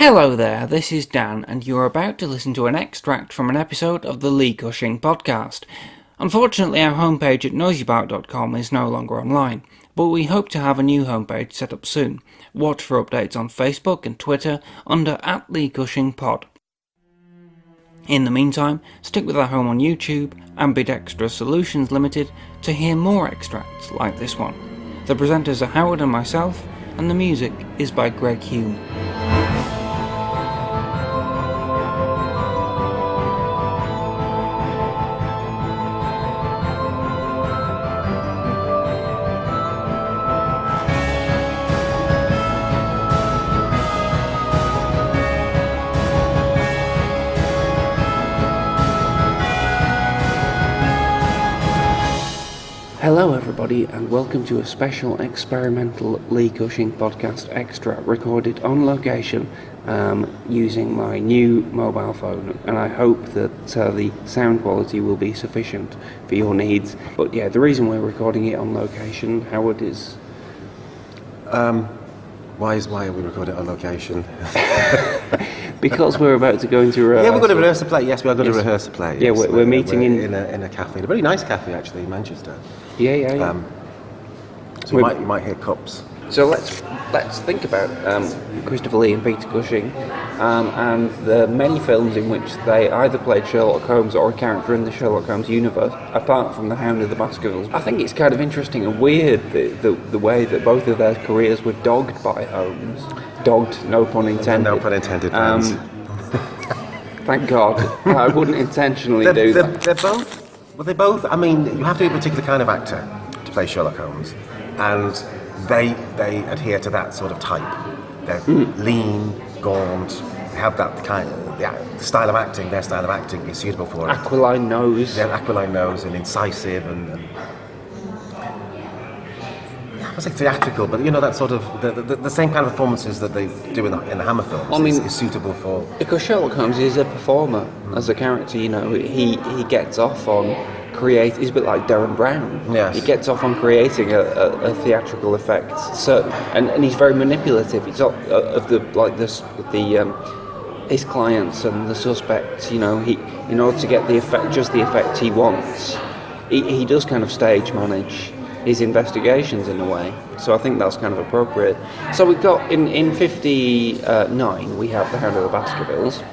Hello there, this is Dan, and you're about to listen to an extract from an episode of the Cushing Podcast. Unfortunately, our homepage at noisybark.com is no longer online, but we hope to have a new homepage set up soon. Watch for updates on Facebook and Twitter under @LeeCushingPod. In the meantime, stick with our home on YouTube, Ambidextrous Solutions Limited, to hear more extracts like this one. The presenters are Howard and myself, and the music is by Greg Hume. Hello everybody, and welcome to a special experimental Lee Cushing Podcast extra recorded on location using my new mobile phone, and I hope that the sound quality will be sufficient for your needs. But yeah, the reason we're recording it on location, Howard, is... Why are we recording it on location? Because we're about to go into rehearsal. Yeah, we're going to rehearse the play. Yes, we are going to rehearse the play. Yeah, yes. we're meeting in a cafe, a very nice cafe actually in Manchester. Yeah. So you might hear cups. So let's think about Christopher Lee and Peter Cushing and the many films in which they either played Sherlock Holmes or a character in the Sherlock Holmes universe, apart from the Hound of the Baskervilles. I think it's kind of interesting and weird the way that both of their careers were dogged by Holmes. Dogged, no pun intended. No pun intended, friends. Thank God. I wouldn't intentionally do that. They both, I mean, you have to be a particular kind of actor to play Sherlock Holmes, and they adhere to that sort of type. They're lean, gaunt, they have that kind of, their style of acting is suitable for it. Aquiline nose. They have aquiline nose and incisive and I was like theatrical, but you know, that sort of, the same kind of performances that they do in the Hammer films is suitable for... Because Sherlock Holmes is a performer as a character, you know, he gets off on he's a bit like Darren Brown. Yes. He gets off on creating a theatrical effect, and he's very manipulative. It's of his clients and the suspects, you know, in order to get the effect he wants, he does kind of stage manage his investigations in a way, so I think that's kind of appropriate. So we've got in 59 we have The Hound of the Baskervilles,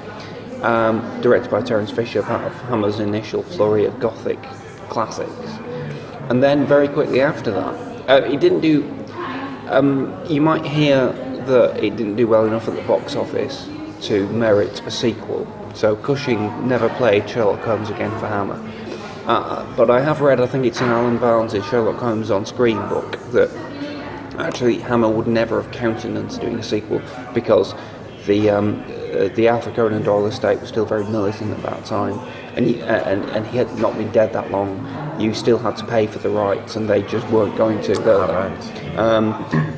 directed by Terence Fisher, part of Hammer's initial flurry of Gothic classics, and then very quickly after that, it didn't do. You might hear that it didn't do well enough at the box office to merit a sequel. So Cushing never played Sherlock Holmes again for Hammer. But I have read, I think it's in Alan Barnes' Sherlock Holmes on Screen book, that actually Hammer would never have countenanced doing a sequel because the Arthur Conan Doyle estate was still very militant at that time, and he had not been dead that long. You still had to pay for the rights, and they just weren't going to.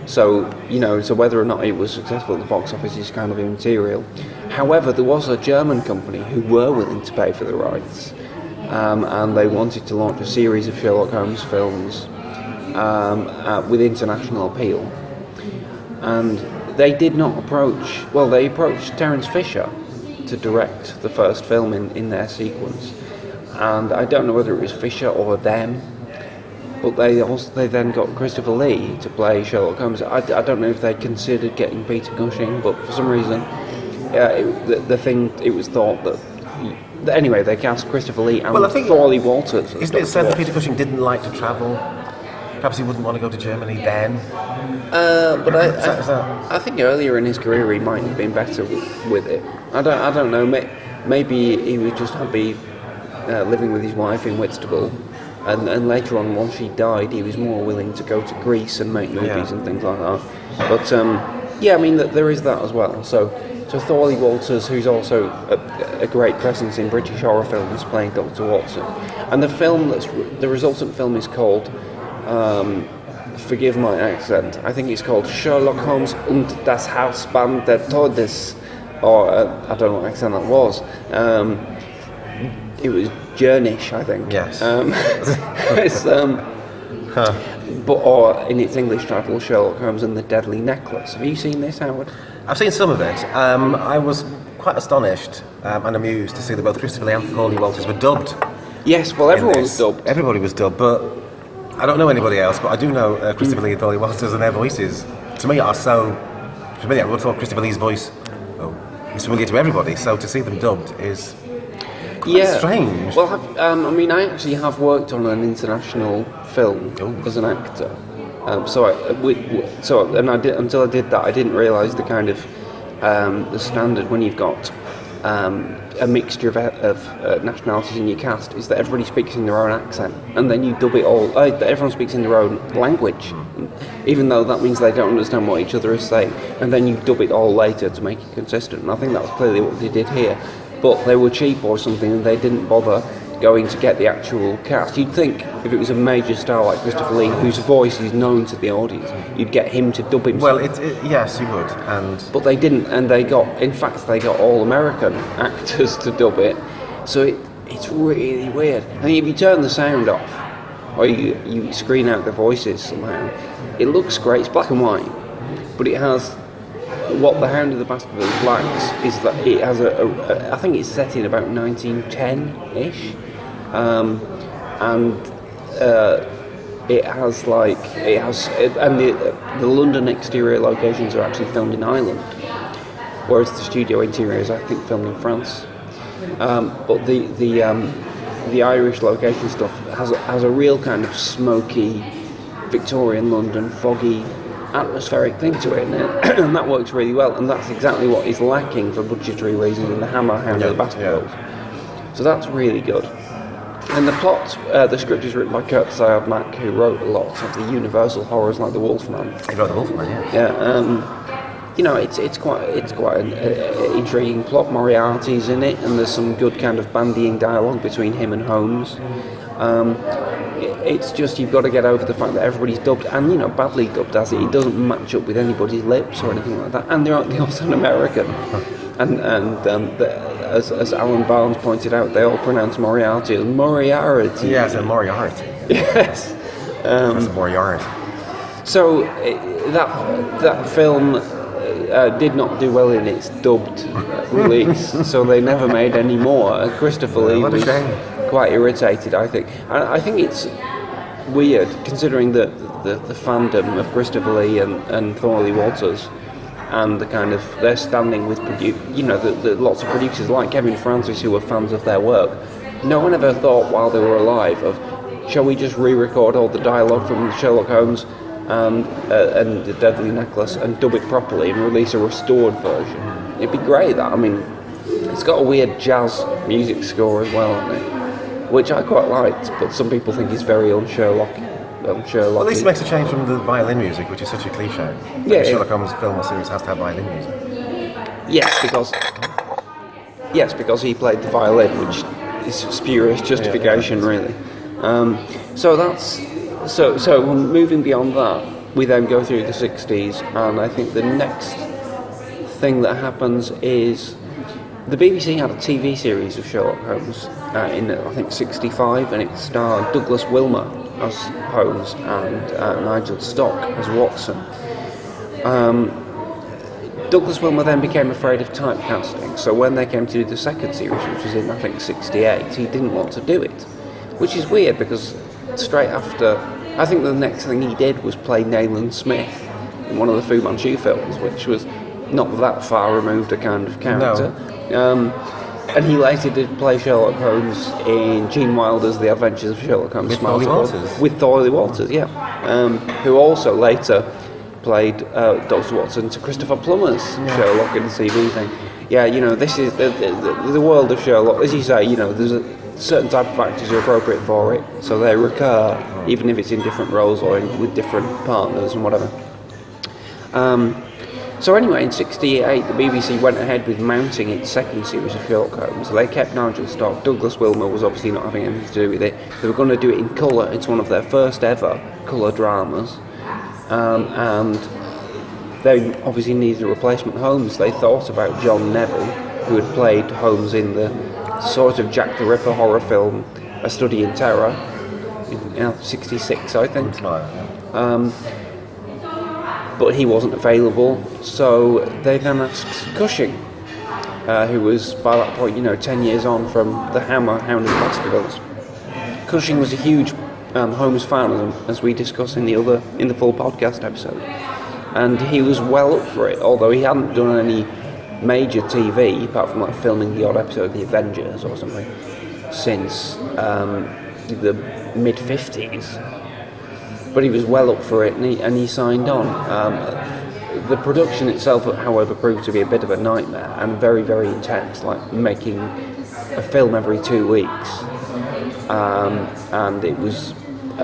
So you know, so whether or not it was successful at the box office is kind of immaterial. However, there was a German company who were willing to pay for the rights. And they wanted to launch a series of Sherlock Holmes films with international appeal. And they did not they approached Terence Fisher to direct the first film in their sequence. And I don't know whether it was Fisher or them, but they then got Christopher Lee to play Sherlock Holmes. I don't know if they considered getting Peter Cushing, but for some reason, it was thought that... Anyway, they cast Christopher Lee and Thorley Walters. Isn't it said that Peter Cushing didn't like to travel? Perhaps he wouldn't want to go to Germany then? But I think earlier in his career he might have been better with it. I don't know. Maybe he was just happy living with his wife in Whitstable, and later on, once she died, he was more willing to go to Greece and make movies and things like that. But I mean, there is that as well. So Thorley Walters, who's also a great presence in British horror films, playing Dr. Watson. And the resultant film is called, forgive my accent, I think it's called Sherlock Holmes und das Hausband der Todes, or I don't know what accent that was. It was Jernish, I think. Yes. Or in its English title, Sherlock Holmes and the Deadly Necklace. Have you seen this, Howard? I've seen some of it. I was quite astonished and amused to see that both Christopher Lee and Thorley Walters were dubbed. Yes, well, everyone was dubbed. Everybody was dubbed, but I don't know anybody else, but I do know Christopher Lee and Thorley Walters, and their voices, to me, are so familiar. I would have thought Christopher Lee's voice is familiar to everybody, so to see them dubbed is quite strange. Well, I mean, I actually have worked on an international film as an actor. Until I did that, I didn't realise the kind of the standard when you've got a mixture of nationalities in your cast is that everybody speaks in their own accent, and then you dub it all. Everyone speaks in their own language, even though that means they don't understand what each other is saying, and then you dub it all later to make it consistent. And I think that's clearly what they did here. But they were cheap or something, and they didn't bother going to get the actual cast. You'd think if it was a major star like Christopher Lee, whose voice is known to the audience, you'd get him to dub himself. Well, yes, you would. But they didn't, and they got all American actors to dub it. So it's really weird. And if you turn the sound off, or you screen out the voices somehow, it looks great. It's black and white, but it has. What the Hound of the Baskervilles lacks is that it has I think it's set in about 1910-ish, and the London exterior locations are actually filmed in Ireland, whereas the studio interior is, I think, filmed in France. But the Irish location stuff has a real kind of smoky Victorian London, foggy, atmospheric thing to it, and that works really well, and that's exactly what is lacking for budgetary reasons in the Hound of the Baskervilles. So that's really good. And the plot, the script is written by Kurt Sayad-Mack, who wrote a lot of the Universal horrors like The Wolfman. He wrote The Wolfman, yeah. It's quite an intriguing plot. Moriarty's in it, and there's some good kind of bandying dialogue between him and Holmes. It's just you've got to get over the fact that everybody's dubbed, and badly dubbed as it doesn't match up with anybody's lips or anything like that, and they're also American, and as Alan Barnes pointed out, they all pronounce Moriarty as Moriarty. Yes, and Moriarty. Yes, Moriarty. So that film did not do well in its dubbed release, so they never made any more. Christopher Lee was quite irritated, I think. I think it's weird, considering the fandom of Christopher Lee and Thorley Walters, and the kind of their standing with the lots of producers like Kevin Francis who were fans of their work. No one ever thought while they were alive of, shall we just re-record all the dialogue from Sherlock Holmes and The Deadly Necklace and dub it properly and release a restored version? It'd be great. That, I mean, it's got a weird jazz music score as well, hasn't it? Which I quite liked, but some people think it's very un-Sherlock. Well, at least it makes a change from the violin music, which is such a cliche. Yeah, Sherlock Holmes film or series has to have violin music. Yes, because he played the violin, which is spurious justification, really. So moving beyond that, we then go through the 60s, and I think the next thing that happens is the BBC had a TV series of Sherlock Holmes in, I think, 65, and it starred Douglas Wilmer as Holmes and Nigel Stock as Watson. Douglas Wilmer then became afraid of typecasting, so when they came to do the second series, which was in, I think, 68, he didn't want to do it, which is weird because straight after, I think the next thing he did was play Nayland Smith in one of the Fu Manchu films, which was not that far removed a kind of character. No. And he later did play Sherlock Holmes in Gene Wilder's The Adventures of Sherlock Holmes. With Thorley Walters, yeah. Who also later played Dr. Watson to Christopher Plummer's Sherlock in the TV thing. Yeah, this is the world of Sherlock. As you say, there's a certain type of actors are appropriate for it, so they recur, even if it's in different roles or with different partners and whatever. So anyway, in 68, the BBC went ahead with mounting its second series of Sherlock Holmes. They kept Nigel Stock. Douglas Wilmer was obviously not having anything to do with it. They were going to do it in colour. It's one of their first ever colour dramas. And they obviously needed a replacement Holmes. They thought about John Neville, who had played Holmes in the sort of Jack the Ripper horror film A Study in Terror in 66, I think. but he wasn't available, so they then asked Cushing, who was by that point, 10 years on from the Hound of the Baskervilles. Cushing was a huge Holmes fan, as we discussed in the full podcast episode, and he was well up for it, although he hadn't done any major TV, apart from like filming the odd episode of The Avengers or something, since the mid-50s. But he was well up for it, and he signed on. The production itself, however, proved to be a bit of a nightmare and very, very intense, like making a film every 2 weeks. And it was,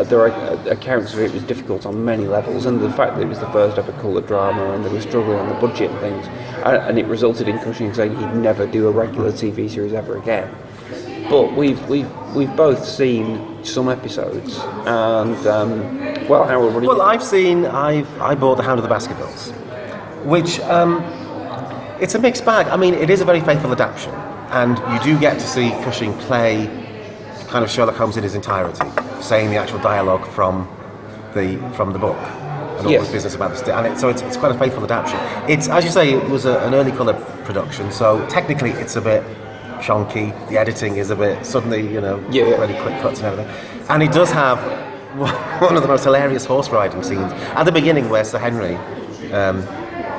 there are accounts of it was difficult on many levels, and the fact that it was the first ever colour drama and they were struggling on the budget and things, and it resulted in Cushing saying he'd never do a regular TV series ever again. But we've both seen some episodes, and Howard, what do you think? I bought The Hound of the Baskervilles, which it's a mixed bag. I mean, it is a very faithful adaptation, and you do get to see Cushing play kind of Sherlock Holmes in his entirety, saying the actual dialogue from the book and all this business about the and so it's quite a faithful adaptation. It's, as you say, it was an early colour production, so technically it's a bit chonky. The editing is a bit suddenly, really quick cuts and everything, and it does have one of the most hilarious horse riding scenes at the beginning, where Sir Henry,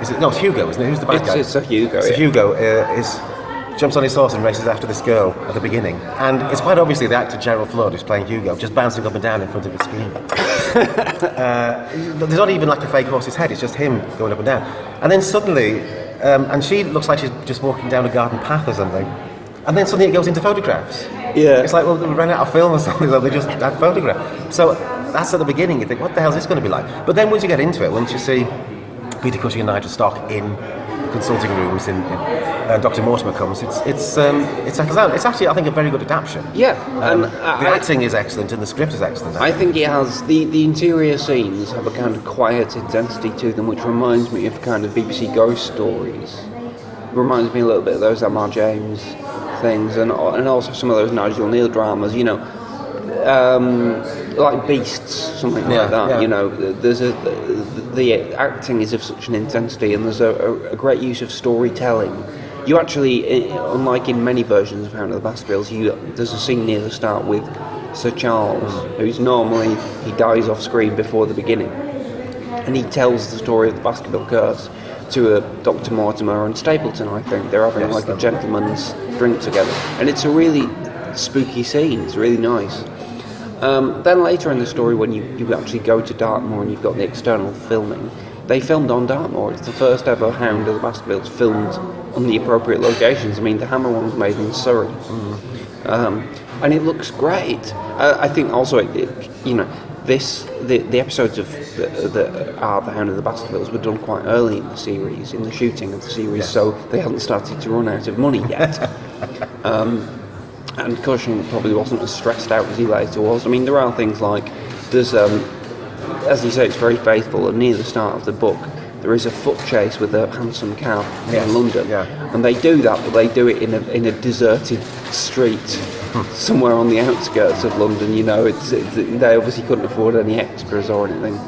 it's Hugo, isn't it? Who's the bad guy? It's Sir Hugo. Sir Hugo jumps on his horse and races after this girl at the beginning, and it's quite obviously the actor Gerald Flood, who's playing Hugo, just bouncing up and down in front of the screen. There's not even like a fake horse's head, it's just him going up and down. And then suddenly, and she looks like she's just walking down a garden path or something, and then suddenly it goes into photographs. Yeah. It's like, well, they ran out of film or something, so they just had photographs. So that's at the beginning, you think, what the hell is this going to be like? But then once you get into it, once you see Peter Cushing and Nigel Stock in consulting rooms, Dr. Mortimer comes, it settles down. It's actually, I think, a very good adaptation. Yeah, and the acting is excellent and the script is excellent. I think it has, the interior scenes have a kind of quiet intensity to them, which reminds me of kind of BBC ghost stories. It reminds me a little bit of those M.R. James things, and also some of those Nigel Neal dramas, like Beasts, something like that. Yeah. There's the acting is of such an intensity, and there's a great use of storytelling. You actually, unlike in many versions of Hound of the Baskervilles, there's a scene near the start with Sir Charles, who's normally, he dies off screen before the beginning, and he tells the story of the Baskerville curse to Dr. Mortimer and Stapleton. I think they're having like a gentleman's drink together, and it's a really spooky scene. It's really nice. Then later in the story, when you actually go to Dartmoor and you've got the external filming, they filmed on Dartmoor. It's the first ever Hound of the Baskervilles filmed on the appropriate locations. I mean, the Hammer one was made in Surrey, and it looks great. I think also, the episodes of the Hound of the Baskervilles were done quite early in the series, in the shooting of the series, so they hadn't started to run out of money yet. And Cushing probably wasn't as stressed out as he later was. I mean, there are things like, there's, as you say, it's very faithful, and near the start of the book, there is a foot chase with a hansom cab in London. Yeah. And they do that, but they do it in a deserted street somewhere on the outskirts of London. They obviously couldn't afford any extras or anything.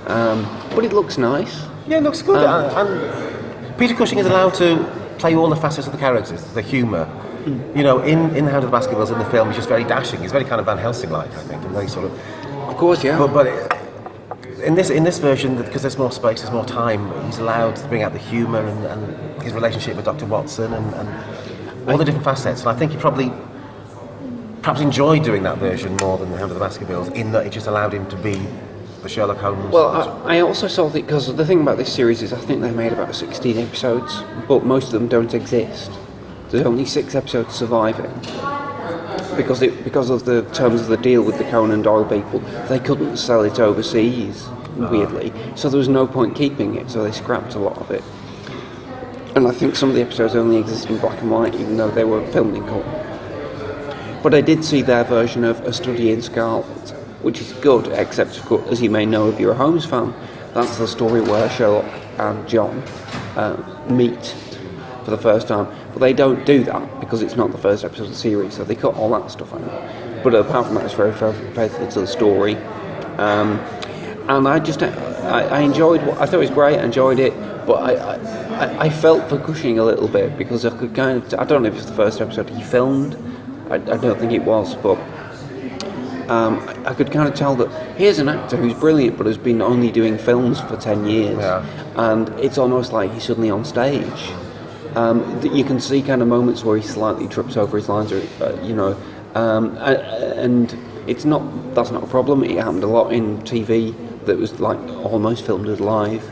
But it looks nice. Yeah, it looks good. And Peter Cushing is allowed to play all the facets of the characters, the humour. In Hound of the Baskervilles, in the film, he's just very dashing. He's very kind of Van Helsing-like, I think, and very sort of. Of course, yeah. But in this version, because there's more space, there's more time, he's allowed to bring out the humour and his relationship with Dr. Watson and all the different facets. And I think he probably perhaps enjoyed doing that version more than the Hound of the Baskervilles, in that it just allowed him to be the Sherlock Holmes. Well, I also saw that, because the thing about this series is I think they made about 16 episodes, but most of them don't exist. There's only 6 episodes surviving because of the terms of the deal with the Conan Doyle people. They couldn't sell it overseas, weirdly, so there was no point keeping it, so they scrapped a lot of it. And I think some of the episodes only exist in black and white, even though they were filmed in colour. But I did see their version of A Study in Scarlet, which is good, except, of course, as you may know if you're a Holmes fan, that's the story where Sherlock and John meet for the first time. But they don't do that because it's not the first episode of the series, so they cut all that stuff out. But apart from that, it's very faithful to the story. And I just, I enjoyed. I thought it was great. I enjoyed it, but I felt for Cushing a little bit because I could kind of. I don't know if it's the first episode he filmed. I don't think it was, but I could kind of tell that here's an actor who's brilliant, but has been only doing films for 10 years, and it's almost like he's suddenly on stage. You can see kind of moments where he slightly trips over his lines, or and it's not. That's not a problem. It happened a lot in TV that was like almost filmed as live.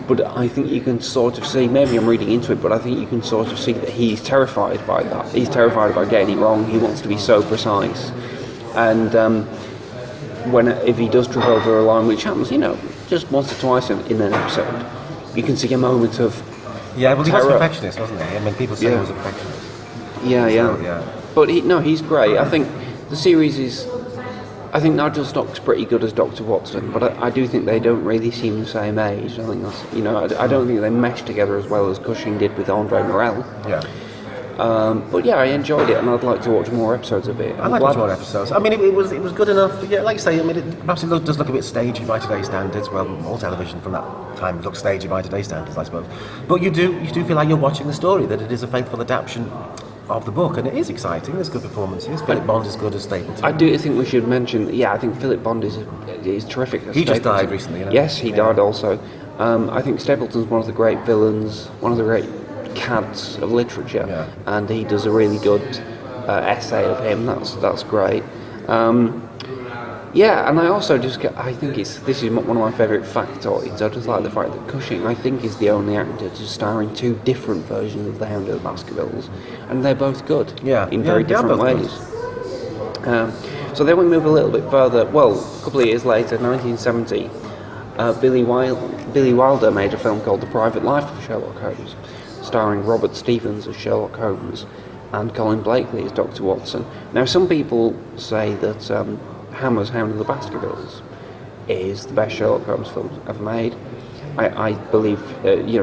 But I think you can sort of see, maybe I'm reading into it, but I think you can sort of see that he's terrified by that. He's terrified about getting it wrong. He wants to be so precise. And if he does trip over a line, which happens, just once or twice in an episode, you can see a moment of he was terror. a perfectionist, wasn't he? I mean, people say he was a perfectionist. Yeah. But he's great. I think the series is... I think Nigel Stock's pretty good as Dr. Watson, but I do think they don't really seem the same age. I think that's, I don't think they mesh together as well as Cushing did with Andre Morel. Yeah. But yeah, I enjoyed it, and I'd like to watch more episodes of it. I'd like to watch more episodes. I mean, it was good enough. Yeah, like you say, I mean, perhaps it does look a bit stagey by today's standards. Well, all television from that time looks stagey by today's standards, I suppose. But you do feel like you're watching the story, that it is a faithful adaptation of the book, and it is exciting. There's good performances. Philip Bond is good as Stapleton. I do think we should mention. Yeah, I think Philip Bond is terrific as He Stapleton. just died recently. Yes, he died also. I think Stapleton's one of the great villains, one of the great cads of literature, and he does a really good essay of him. That's great. And I also I think this is one of my favourite factoids. I just like the fact that Cushing, I think, is the only actor to star in two different versions of the Hound of the Baskervilles, and they're both good in very different ways. So then we move a little bit further. Well, a couple of years later, 1970, Billy Wilder made a film called The Private Life of Sherlock Holmes, starring Robert Stephens as Sherlock Holmes and Colin Blakely as Dr. Watson. Now, some people say that Hammer's Hound of the Baskervilles is the best Sherlock Holmes film ever made. I believe,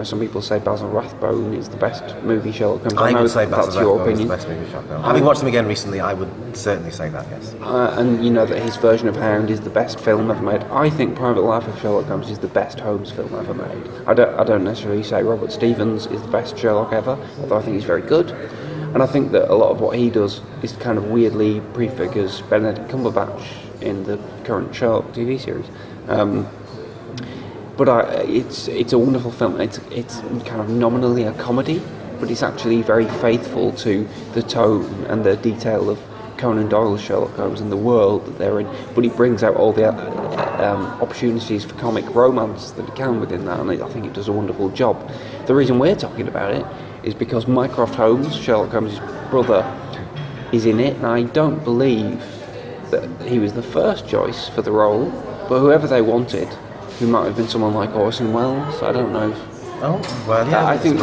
some people say Basil Rathbone is the best movie Sherlock Holmes. I would say that's Basil your Rathbone opinion. is the best movie Sherlock Holmes. Having watched them again recently, I would certainly say that, yes. And you know that his version of Hound is the best film ever made. I think Private Life of Sherlock Holmes is the best Holmes film ever made. I don't necessarily say Robert Stephens is the best Sherlock ever, although I think he's very good. And I think that a lot of what he does is kind of weirdly prefigures Benedict Cumberbatch in the current Sherlock TV series. But it's a wonderful film. It's kind of nominally a comedy, but it's actually very faithful to the tone and the detail of Conan Doyle's Sherlock Holmes and the world that they're in. But it brings out all the opportunities for comic romance that it can within that, and I think it does a wonderful job. The reason we're talking about it is because Mycroft Holmes, Sherlock Holmes' brother, is in it, and I don't believe that he was the first choice for the role, but whoever they wanted, who might have been someone like Orson Welles, I don't know. Oh, well, yeah. I think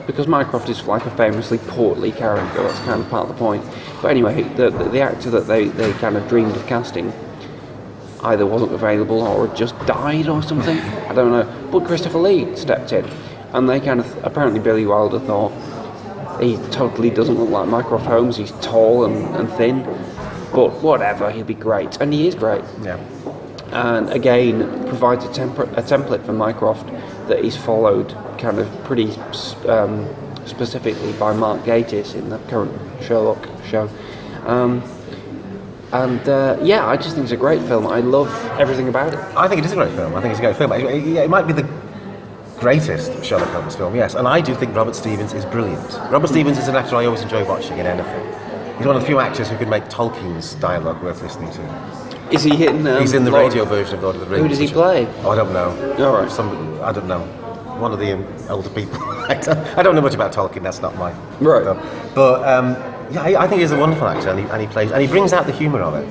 because Mycroft is like a famously portly character, that's kind of part of the point. But anyway, the actor that they kind of dreamed of casting either wasn't available or had just died or something, I don't know. But Christopher Lee stepped in, and they kind of, apparently Billy Wilder thought, he totally doesn't look like Mycroft Holmes, he's tall and thin, but whatever, he'll be great, and he is great. Yeah. And again, provides a template for Mycroft that is followed kind of pretty specifically by Mark Gatiss in the current Sherlock show. I just think it's a great film. I love everything about it. I think it is a great film. It might be the greatest Sherlock Holmes film, yes. And I do think Robert Stephens is brilliant. Robert Stephens is an actor I always enjoy watching in anything. He's one of the few actors who can make Tolkien's dialogue worth listening to. Is he hitting? He's in the radio version of Lord of the Rings. Who does he play? Oh, I don't know. All right. I don't know. One of the older people. I don't know much about Tolkien. That's not my. Right. But I think he's a wonderful actor, and he brings out the humour of it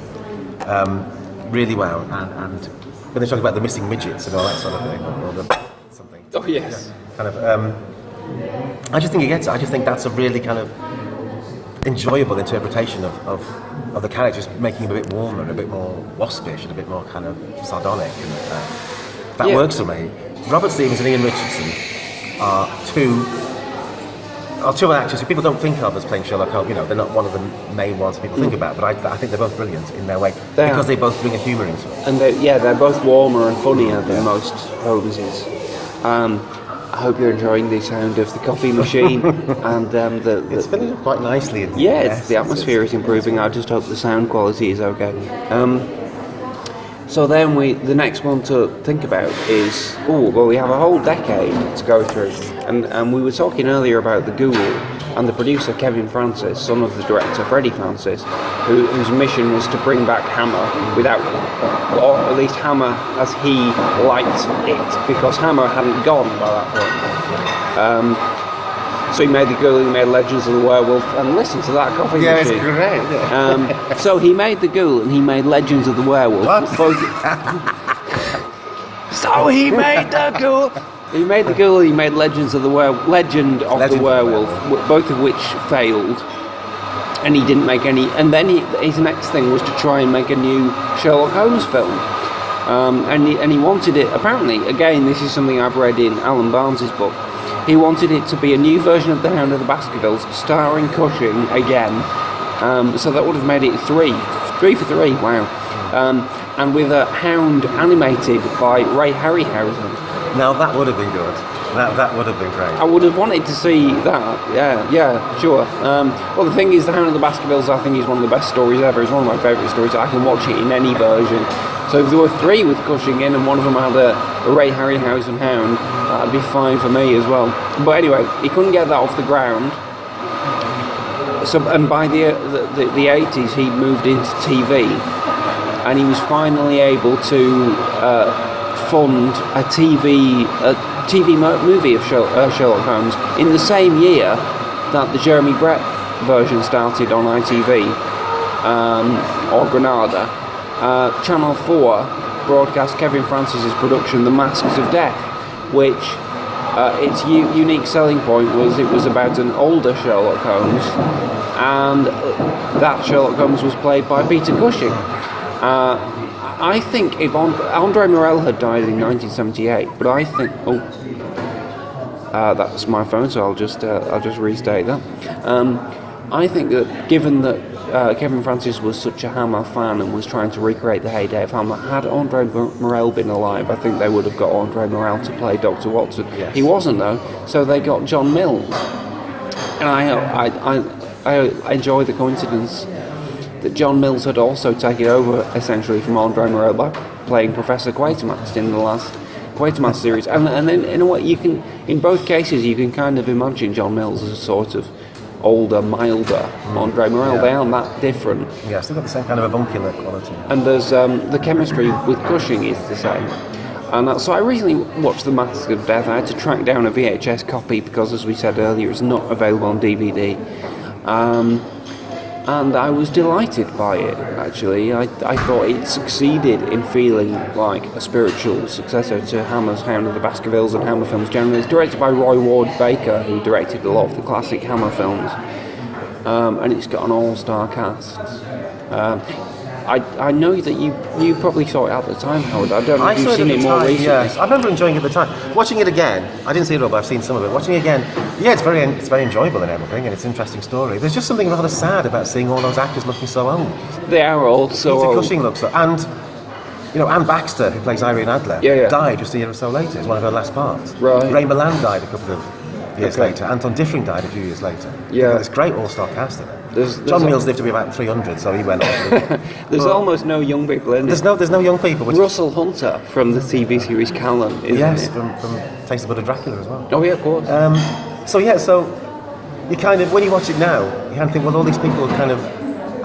really well. And when they talk about the missing midgets and all that sort of thing, or something. Oh yes. Kind of. I just think he gets it. I just think that's a really kind of enjoyable interpretation of the characters, making him a bit warmer, and a bit more waspish, and a bit more kind of sardonic, and that works for me. Robert Stephens and Ian Richardson are two two actors who people don't think of as playing Sherlock Holmes. You know, they're not one of the main ones people think about, but I think they're both brilliant in their way because they both bring a humour into it. And they're both warmer and funnier than most Holmeses. I hope you're enjoying the sound of the coffee machine and it's filling up quite nicely. The atmosphere is improving. I just hope the sound quality is okay. So then the next one to think about is, we have a whole decade to go through. And we were talking earlier about the Ghoul and the producer Kevin Francis, son of the director Freddie Francis, whose mission was to bring back Hammer without, or at least Hammer as he liked it, because Hammer hadn't gone by that point. So he made the Ghoul, he made Legends of the Werewolf, and listen to that coffee machine. It's great. Yeah. So he made the Ghoul and he made Legends of the Werewolf. So he made the Ghoul. He made the Ghoul. He made Legend of the Werewolf, both of which failed, and he didn't make any. And then his next thing was to try and make a new Sherlock Holmes film, and he wanted it. Apparently, again, this is something I've read in Alan Barnes's book. He wanted it to be a new version of The Hound of the Baskervilles, starring Cushing again. So that would have made it 3 for 3. Wow. And with a Hound animated by Ray Harryhausen. Now that would have been good. That would have been great. I would have wanted to see that. Yeah, sure. Well, the thing is, The Hound of the Baskervilles, I think, is one of the best stories ever. It's one of my favourite stories. I can watch it in any version. So if there were 3 with Cushing in and one of them had a Ray Harryhausen Hound, that'd be fine for me as well. But anyway, he couldn't get that off the ground. So, and by the 80s, he moved into TV, and he was finally able to fund a TV movie of Sherlock Holmes in the same year that the Jeremy Brett version started on ITV or Granada. Channel 4 broadcast Kevin Francis's production The Masks of Death, which its unique selling point was it was about an older Sherlock Holmes, and that Sherlock Holmes was played by Peter Cushing. I think if Andre Morel had died in 1978, but I think that's my phone, so I'll just restate that. I think that given that Kevin Francis was such a Hammer fan and was trying to recreate the heyday of Hammer, had Andre Morel been alive, I think they would have got Andre Morel to play Dr. Watson. Yes. He wasn't, though, so they got John Mills. And I enjoy the coincidence that John Mills had also taken over essentially from Andre Morel by playing Professor Quatermass in the last Quatermass series. And then in a way, you can, in both cases, you can kind of imagine John Mills as a sort of older, milder Andre Morel. Yeah. They aren't that different. Yeah, still got the same kind of avuncular quality. And there's the chemistry with Cushing is the same. And so I recently watched The Masks of Death. I had to track down a VHS copy because, as we said earlier, it's not available on DVD. And I was delighted by it, actually. I thought it succeeded in feeling like a spiritual successor to Hammer's Hound of the Baskervilles and Hammer films generally. It's directed by Roy Ward Baker, who directed a lot of the classic Hammer films. And it's got an all-star cast. I know that you probably saw it at the time, Howard. I don't know if you've seen it more recently. Yes, I remember enjoying it at the time. Watching it again, I didn't see it all, but I've seen some of it. Watching it again, yeah, it's very enjoyable and everything, and it's an interesting story. There's just something rather sad about seeing all those actors looking so old. They are all so Peter old. Cushing looks so, and Anne Baxter, who plays Irene Adler, died just a year or so later. It's one of her last parts. Right. Ray Milland died a couple of years later. Anton Diffring died a few years later. Yeah. There's great all-star cast in it. There's John Mills lived to be about 300, so he went on. There's almost no young people in it. There's no young people. Russell Hunter from the TV series Callan, isn't it? Yes, from Taste of Blood of Dracula as well. Oh yeah, of course. So you kind of, when you watch it now, you kind of think, well, all these people are kind of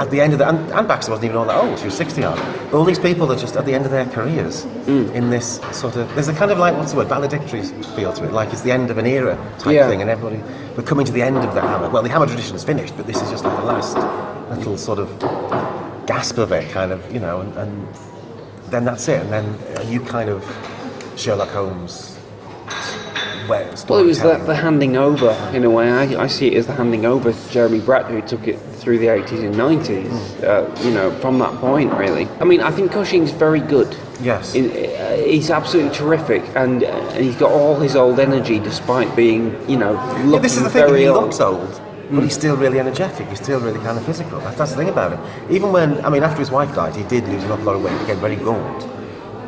at the end of Anne Baxter wasn't even all that old, she was 60 odd. But all these people are just at the end of their careers in this sort of, there's a kind of like, what's the word, valedictory feel to it, like it's the end of an era type thing, and everybody, we're coming to the end of the Hammer. Well, the Hammer tradition is finished, but this is just like the last little sort of gasp of it, kind of, and then that's it, and then a new kind of Sherlock Holmes. Well, it was the handing over, in a way. I see it as the handing over to Jeremy Brett, who took it through the 80s and 90s, from that point, really. I mean, I think Cushing's very good. Yes. He's absolutely terrific, and he's got all his old energy despite being, looking This is the thing, very he old. looks old, but he's still really energetic, he's still really kind of physical. That's the thing about him. Even when, after his wife died, he did lose an awful lot of weight, became very gaunt.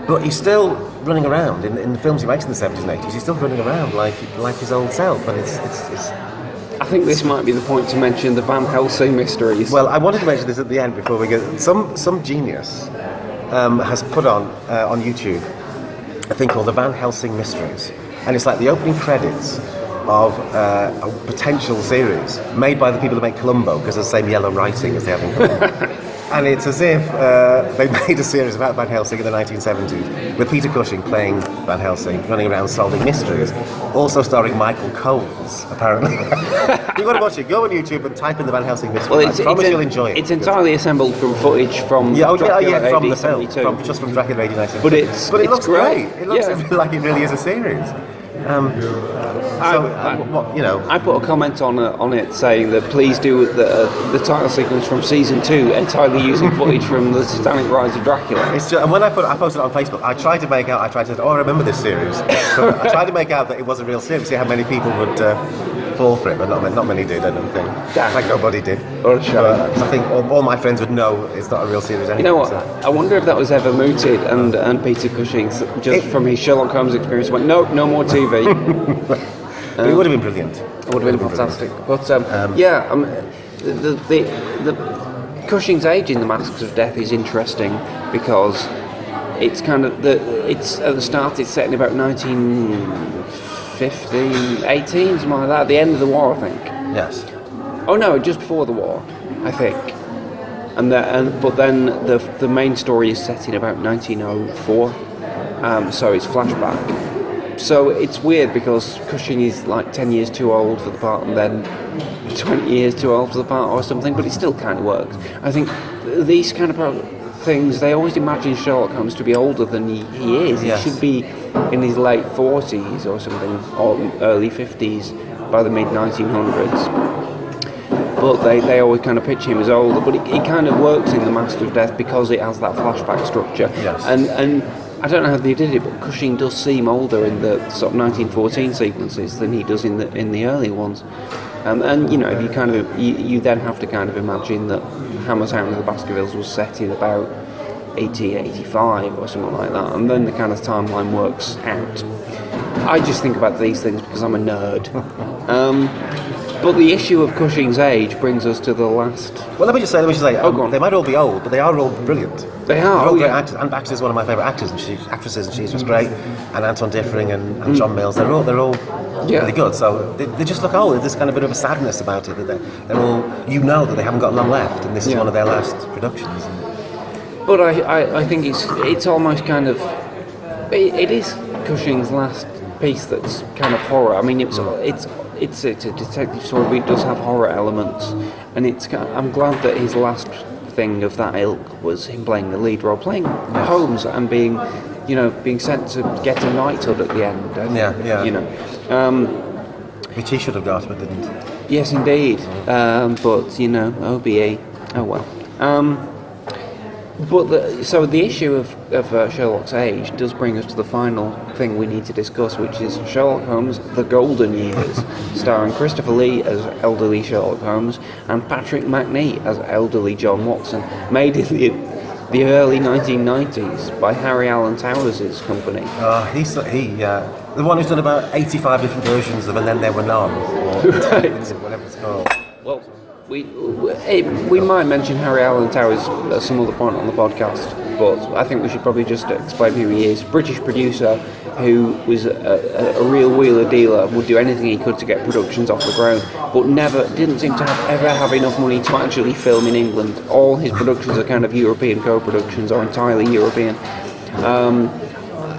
But he's still running around, in the films he makes in the 70s and 80s, he's still running around like his old self, and it's I think this might be the point to mention the Van Helsing mysteries. Well, I wanted to mention this at the end before we go. Some genius has put on YouTube a thing called the Van Helsing Mysteries, and it's like the opening credits of a potential series made by the people who make Columbo, because it's the same yellow writing as they have in Columbo. And it's as if they made a series about Van Helsing in the 1970s, with Peter Cushing playing Van Helsing, running around solving mysteries, also starring Michael Coles, apparently. You've got to watch it. Go on YouTube and type in the Van Helsing mysteries. I promise you'll enjoy it. It's entirely assembled from footage from Dracula from the film, AD 72. just from Dracula AD 1972. But it looks great. It looks like it really is a series. I put a comment on it saying that please do the title sequence from season 2 entirely using footage from the Satanic Rise of Dracula. It's just, and when I posted it on Facebook, I tried to say, I remember this series. So I tried to make out that it was a real series, see how many people would fall for it, but not many did, I don't think. Like nobody did. I think all my friends would know it's not a real series anyway. You know what? I wonder if that was ever mooted, and Peter Cushing, from his Sherlock Holmes experience, went, no more TV. But it would have been brilliant. It would have been fantastic. But the Cushing's age in The Masks of Death is interesting because it's kind of it's at the start. It's set in about 1915, 18, something like that. At the end of the war, I think. Yes. Oh no, just before the war, I think. But then the main story is set in about 1904, so it's flashback. So it's weird because Cushing is like 10 years too old for the part and then 20 years too old for the part or something, but it still kind of works. I think these kind of things, they always imagine Sherlock Holmes to be older than he is. Yes. He should be in his late 40s or something, or early 50s by the mid-1900s. But they always kind of pitch him as older, but it kind of works in The Mask of Death because it has that flashback structure. Yes. And I don't know how they did it, but Cushing does seem older in the sort of 1914 sequences than he does in the early ones. And you then have to kind of imagine that Hammer's Hound of the Baskervilles was set in about 85 or something like that, and then the kind of timeline works out. I just think about these things because I'm a nerd. But the issue of Cushing's age brings us to the last... Well, let me just say, go on. they might all be old, but they are all brilliant. They are, They're all great actors. Anne Baxter's one of my favourite actors, and actresses, and she's just great. And Anton Differing and John Mills, they're all really good. So they just look old. There's kind of a bit of a sadness about it. That they're all, that they haven't got long left, and this is one of their last productions. But I think it's almost kind of... It is Cushing's last piece that's kind of horror. I mean, it's a detective story, but it does have horror elements, and I'm glad that his last thing of that ilk was him playing the lead role, playing Holmes, and being sent to get a knighthood at the end. Which he should have got, but didn't. Yes, indeed. But OBE. Oh well. So the issue of Sherlock's age does bring us to the final thing we need to discuss, which is Sherlock Holmes: The Golden Years, starring Christopher Lee as elderly Sherlock Holmes and Patrick Macnee as elderly John Watson, made in the early 1990s by Harry Alan Towers' company. He's the one who's done about 85 different versions of And Then There Were None, or whatever it's called. Well, we might mention Harry Alan Towers at some other point on the podcast, but I think we should probably just explain who he is. British producer who was a real wheeler dealer, would do anything he could to get productions off the ground, but didn't seem to ever have enough money to actually film in England. All his productions are kind of European co-productions, or entirely European.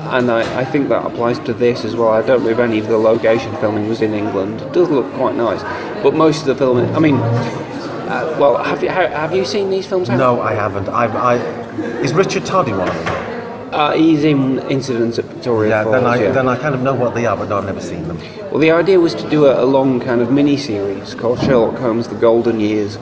And I think that applies to this as well. I don't know if any of the location filming was in England. It does look quite nice, but most of the filming, I mean, have you seen these films? No, I haven't. Is Richard Todd in one of them? He's in Incidents at Victoria Falls. Then I kind of know what they are, but no, I've never seen them. Well, the idea was to do a long kind of mini-series called Sherlock Holmes: The Golden Years,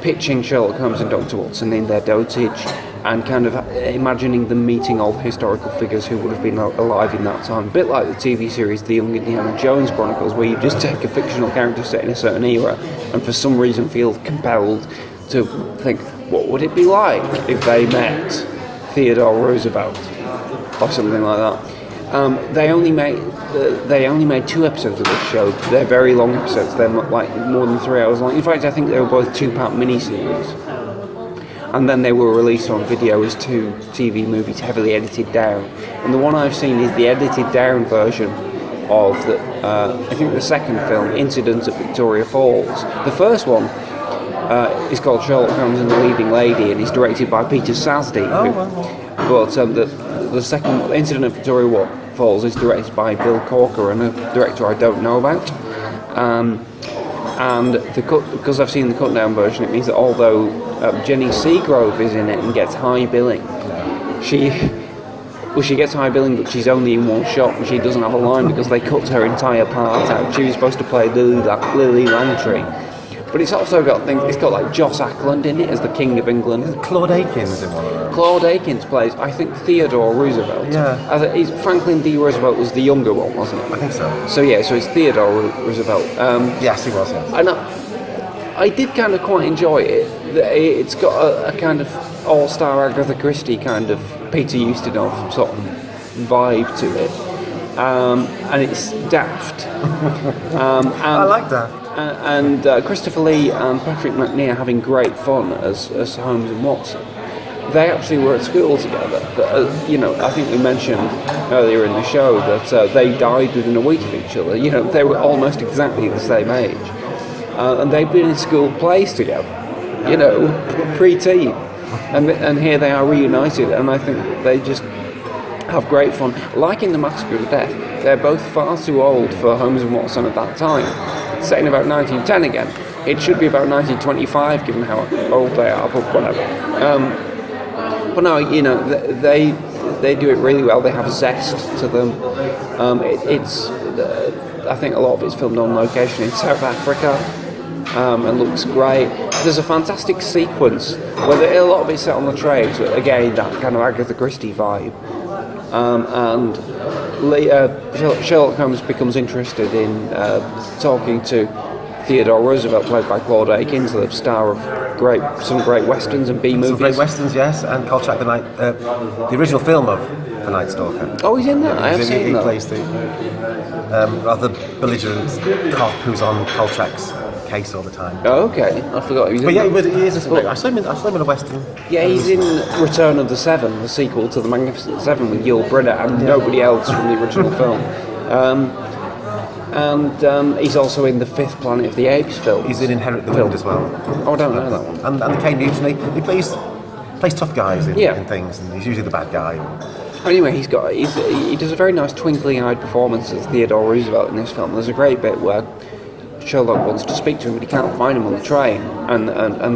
pitching Sherlock Holmes and Dr. Watson in their dotage, and kind of imagining them meeting old historical figures who would have been alive in that time. A bit like the TV series The Young Indiana Jones Chronicles, where you just take a fictional character set in a certain era and for some reason feel compelled to think, what would it be like if they met Theodore Roosevelt or something like that. They only made 2 episodes of this show. They're very long episodes. They're not like more than 3 hours long. In fact, I think they were both 2-part miniseries. And then they were released on video as 2 TV movies, heavily edited down. And the one I've seen is the edited down version of I think the second film, Incidents at Victoria Falls. The first one is called Sherlock Holmes and the Leading Lady, and is directed by Peter Sasdy. But the second one, Incident at Victoria Falls, is directed by Bill Corker, and a director I don't know about. And because I've seen the cut down version, it means that although Jenny Seagrove is in it and gets high billing, she gets high billing, but she's only in one shot and she doesn't have a line because they cut her entire part out. She was supposed to play Lily Langtry. But it's also got things, it's got like Joss Ackland in it as the King of England. Claude Akins in one of them. Claude Akins plays, I think, Theodore Roosevelt. Yeah. Franklin D. Roosevelt was the younger one, wasn't it? I think so. So it's Theodore Roosevelt. Yes, he was, yes. And I did kind of quite enjoy it. It's got a kind of all-star Agatha Christie kind of Peter Ustinov sort of vibe to it. And it's daft. I like that. And Christopher Lee and Patrick Macnee are having great fun as Holmes and Watson. They actually were at school together, but I think we mentioned earlier in the show that they died within a week of each other. They were almost exactly the same age, and they'd been in school plays together, pre-teen, and here they are reunited, and I think they just have great fun. Like in The Massacre of Death, they're both far too old for Holmes and Watson at that time. It's set in about 1910 again. It should be about 1925, given how old they are, but whatever. But no, they do it really well. They have a zest to them. I think a lot of it's filmed on location in South Africa, and looks great. There's a fantastic sequence where a lot of it's set on the train, so again, that kind of Agatha Christie vibe. And Sherlock Holmes becomes interested in talking to Theodore Roosevelt, played by Claude Akins, the star of some great westerns and B movies. Some great westerns, yes, and Kolchak the original film of The Night Stalker. Oh, he's in that. I have seen that. He plays the rather belligerent cop who's on Kolchak's case all the time. Oh, okay. I forgot he was in that. But he is. I saw him in a western. Yeah, he's in Return of the Seven, the sequel to The Magnificent Seven with Yul Brynner and nobody else from the original film. And he's also in the 5th Planet of the Apes film. He's in Inherit the Wind as well. Oh, I don't know that one. And the Caine Mutiny. He plays tough guys in things, and he's usually the bad guy. Anyway, he does a very nice twinkling-eyed performance as Theodore Roosevelt in this film. There's a great bit where Sherlock wants to speak to him, but he can't find him on the train, and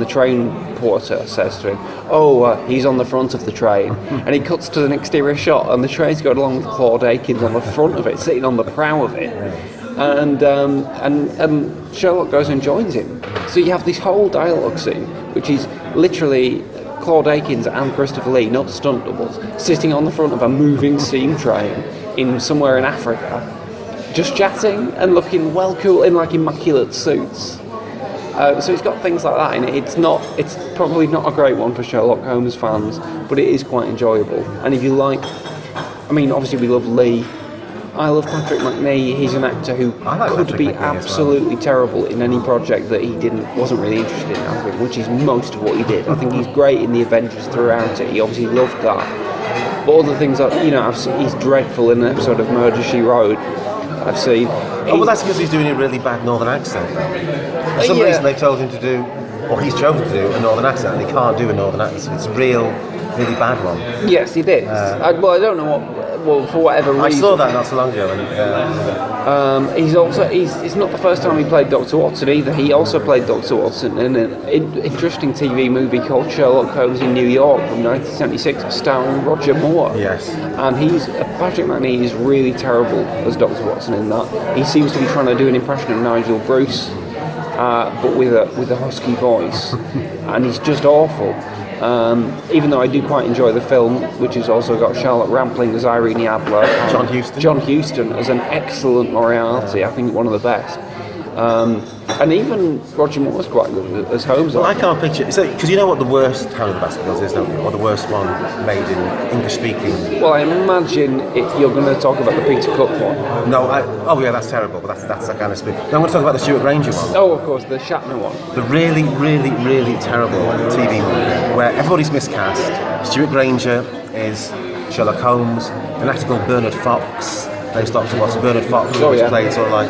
the train porter says to him, he's on the front of the train, and he cuts to an exterior shot, and the train's going along with Claude Akins on the front of it, sitting on the prow of it, and Sherlock goes and joins him. So you have this whole dialogue scene, which is literally Claude Akins and Christopher Lee, not stunt doubles, sitting on the front of a moving steam train in somewhere in Africa, just chatting and looking well cool in like immaculate suits. So it's got things like that in it. It's probably not a great one for Sherlock Holmes fans, but it is quite enjoyable. And if you like, obviously we love Lee. I love Patrick Macnee. He's an actor who could be absolutely terrible in any project that he wasn't really interested in having, which is most of what he did. I think he's great in the Avengers throughout it. He obviously loved that. But other things like, he's dreadful in an episode of Murder, She Wrote. I've seen. That's because he's doing a really bad northern accent. For some reason they've told him to do, or he's chosen to do, a northern accent, and he can't do a northern accent. It's a really bad one. Yes, he did. I don't know for whatever reason. I saw that not so long ago. It's not the first time he played Dr. Watson either. He also played Dr. Watson in an interesting TV movie called Sherlock Holmes in New York from 1976, starring Roger Moore. Yes. And Patrick Macnee is really terrible as Dr. Watson in that. He seems to be trying to do an impression of Nigel Bruce, but with a husky voice, and he's just awful. Even though I do quite enjoy the film, which has also got Charlotte Rampling as Irene Adler, John Huston as an excellent Moriarty, I think one of the best. And even Roger Moore's quite good as Holmes. Well, I can't picture because you know what the worst Hound of the Baskervilles is, don't you? Or the worst one made in English-speaking. Well, I imagine you're going to talk about the Peter Cook one. No, that's terrible. But that's that kind of speak. No, I'm going to talk about the Stuart Granger one. Oh, of course, the Shatner one. The really, really, really terrible TV movie where everybody's miscast. Stuart Granger is Sherlock Holmes. An actor called Bernard Fox plays Dr. Watson. Bernard Fox played sort of like.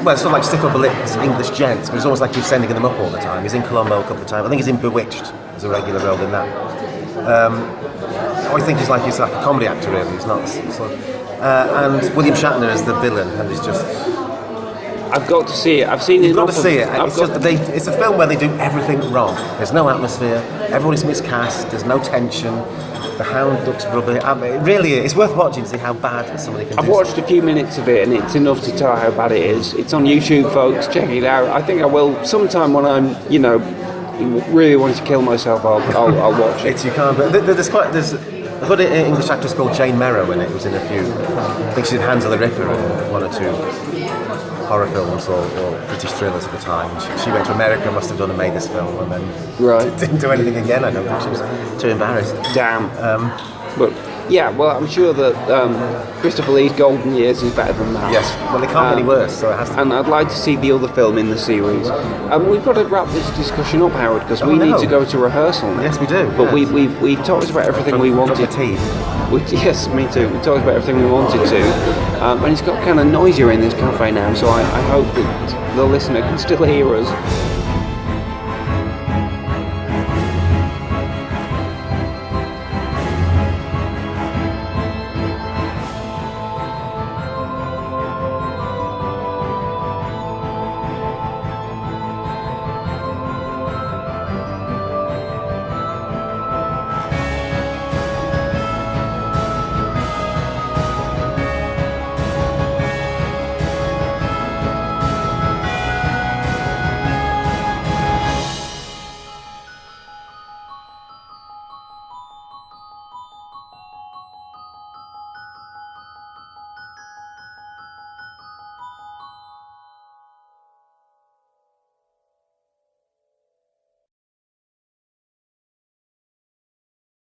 Well, it's sort of like stiff upper-lipped English gents, but it's almost like he's sending them up all the time. He's in Columbo a couple of times. I think he's in Bewitched as a regular role in that. I think he's like a comedy actor, really. He's not sort of, and William Shatner is the villain, and he's just. I've got to see it. I've seen it. You've got to see it. It's a film where they do everything wrong. There's no atmosphere. Everybody's miscast. There's no tension. The Hound looks rubbish. I mean, really, it's worth watching to see how bad somebody can do. I've watched a few minutes of it, and it's enough to tell how bad it is. It's on YouTube, folks. Check it out. I think I will sometime when I'm, really wanting to kill myself. I'll watch it. You can't. But there's I've got an English actress called Jane Merrow in it. Who's in a few. I think she's in Hands of the Ripper and one or two horror films or British thrillers at the time. She went to America, must have done and made this film, and then didn't do anything again. I don't think she was too embarrassed. Damn. But yeah, well, I'm sure that Christopher Lee's Golden Years is better than that. Yes. Well, it can't get any worse, so it has to. And I'd like to see the other film in the series. We've got to wrap this discussion up, Howard, because we need to go to rehearsal now. Yes, we do. But we've talked about everything we wanted. Yes, me too. We talked about everything we wanted to, and it's got kind of noisier in this cafe now. So I hope that the listener can still hear us.